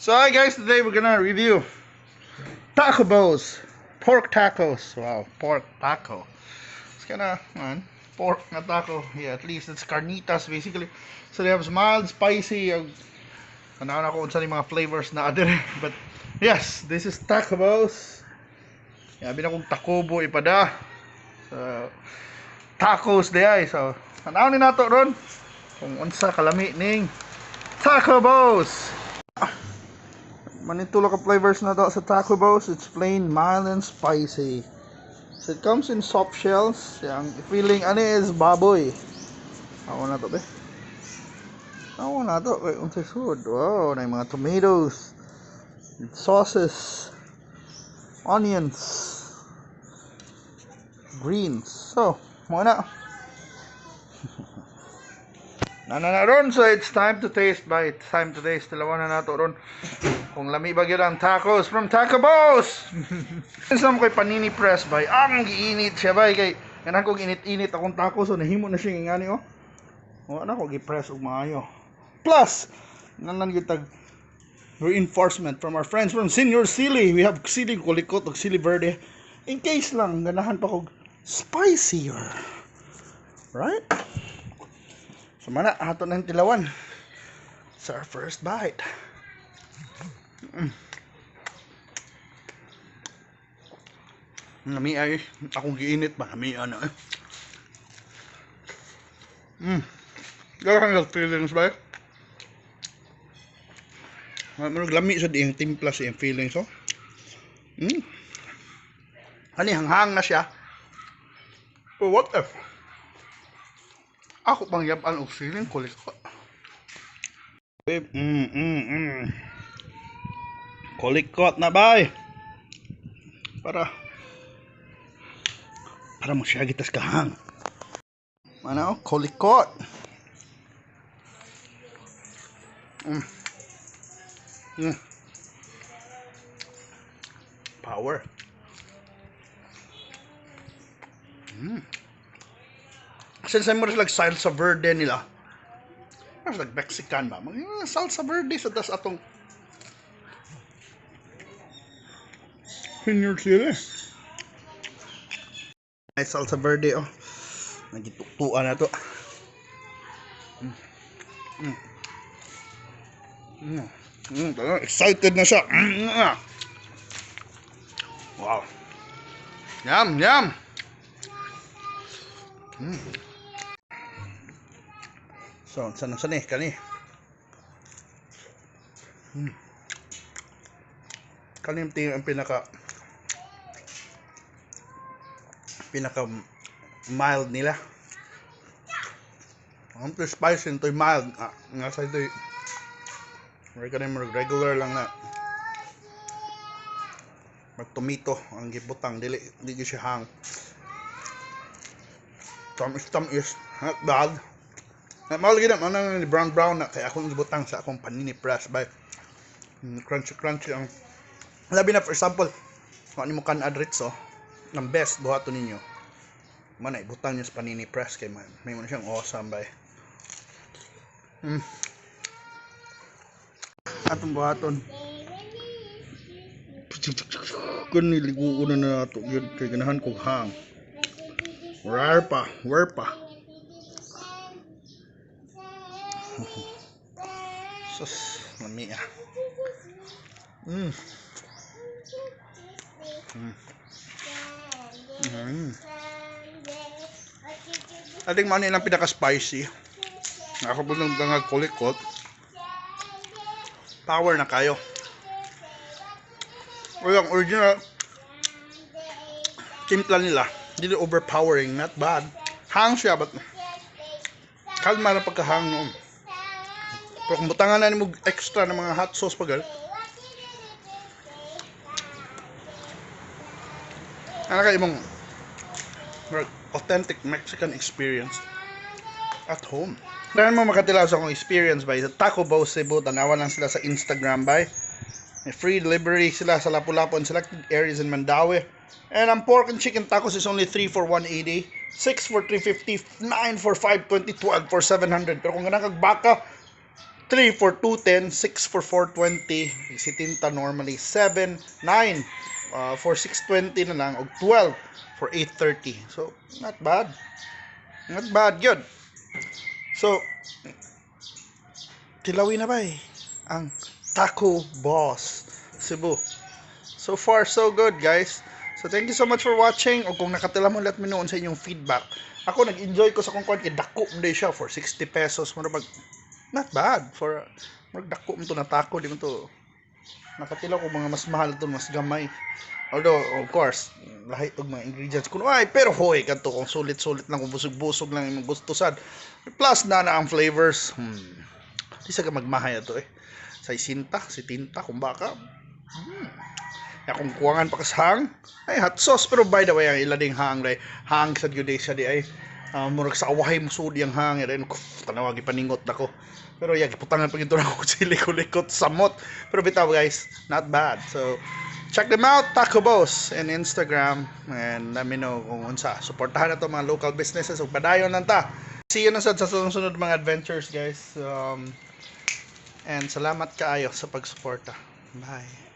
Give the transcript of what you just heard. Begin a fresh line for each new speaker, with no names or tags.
So hi guys, today we're gonna review taco bowls, pork tacos. Wow, pork taco. It's kinda pork na taco. Yeah, at least it's carnitas basically. So they have mild, spicy. Ano ko unsa ni mga flavors na other. But yes, this is taco bowls. Yeah, binakong takobo ipada. So tacos day. So ano ni nato ron? Kung unsa kalami ning taco bowls. Manitulo ka flavors na to sa taco bowls. It's plain, mild, and spicy. So it comes in soft shells. Yung feeling ano is baboy. Ako na to be. Ako na to. Wait, unsay food. Wow, na mga tomatoes, sauces, onions, greens. So, muna. Na ron, so it's time to taste ba? It's time to taste. Dalawa na nato ron. Kung lami ba yun ang tacos from Taco Boss. Isang ko'y panini press ba? Ang giinit siya ba? Kay kanan ko ginit-init akong tacos. So nahimo na siya ngani oh. O na ko gi-press og maayo. Plus, nanan gyud tag reinforcement from our friends from Senior Sili. We have sili kulikot ug sili verde. In case lang ganahan pa kog spicier. Right? So mana ato nang tilawan. It's our first bite. Nami ay akong giinit ba nami ano eh. Garang feelings ba? Marag lami sa diyang timpla sa iyang feelings oh. Ani hanghang na siya. But what if? Ako pang yaban og feeling kulit ko. Kulikot na bay. Para mo siya gitas kahang. Ano? Kulikot. Power. Since I'm more like salsa verde nila. Mas like Mexican ba? Mga salsa verde sa das atong Senior Sili. Ay salsa verde oh. Nagituktuan na to. Excited na siya. Wow. Yum, yum. So, sana kani. Kani ang pinaka mild nila. Ang spicy ito mild. Nasa ito regular lang na mag-tomato ang gibutang dili siya hang. Tamis not bad. Mao lagi na manang brown na kaya akong gibutang sa akong panini press by crunchy ang labi na for example kung ano mo kan adritso ng best buhaton ninyo man ay butang niyo sa panini press kay may mo siyang awesome bay. Atong buhaton kun niligo na nato yun kay ganahan kog hang. Where pa? Sus, lami ah. Ating man ilang pinaka-spicy. Ako po nang kulikot. Power na kayo. Yung original timpla nila. Hindi overpowering, not bad. Hang siya, but kalma na pagkahang noon. Pero kung butangan na mo extra ng mga hot sauce pagal, ano kayo mong authentic Mexican experience at home. Dahil mo makatilaw sa akong experience by sa Taco Bowl Cebu, tanawan lang sila sa Instagram by. May free delivery sila sa Lapu-Lapu and selected areas in Mandaue. And ang pork and chicken tacos is only 3 for 180, 6 for 350, 9 for 520, 12 for 700. Pero kung ganang kagbaka, 3 for 210, 6 for 420, si tinta normally 7, 9 for 620 na lang, o 12 for 830. So, not bad. Not bad, good. So, tilawin na ba ang Taco Boss Cebu. So far, so good, guys. So, thank you so much for watching. O kung nakatila mo, let me know sa inyong feedback. Ako, nag-enjoy ko sa kung kaya dako mo din siya for 60 pesos. Not bad. For dako mo to na taco, di mo to. Nakatilaw ko mga mas mahal to, mas gamay. Although, of course, lahat ng mga ingredients kuno ay, pero hoy, kanto kung sulit-sulit lang, kung busog-busog lang yung gusto sad. Plus na ang flavors. Di sa ka magmahay ito Sa si tinta, kung baka. Kung kuwangan pa kasahang, ay hot sauce. Pero by the way, ang ilading hang sa gyud siya di ay murag sa awahay mo sudi ang hang rin tanawag ipaningot nako. Pero giputangan pa gito na ko sili ko likot samot. Pero bitaw guys, not bad. So check them out, Taco Boss in Instagram, and let me know kung unsa. Suportahan na to mga local businesses ug padayon lang ta. See you na sa sunod mga adventures, guys. And salamat kaayo sa pagsuporta. Bye.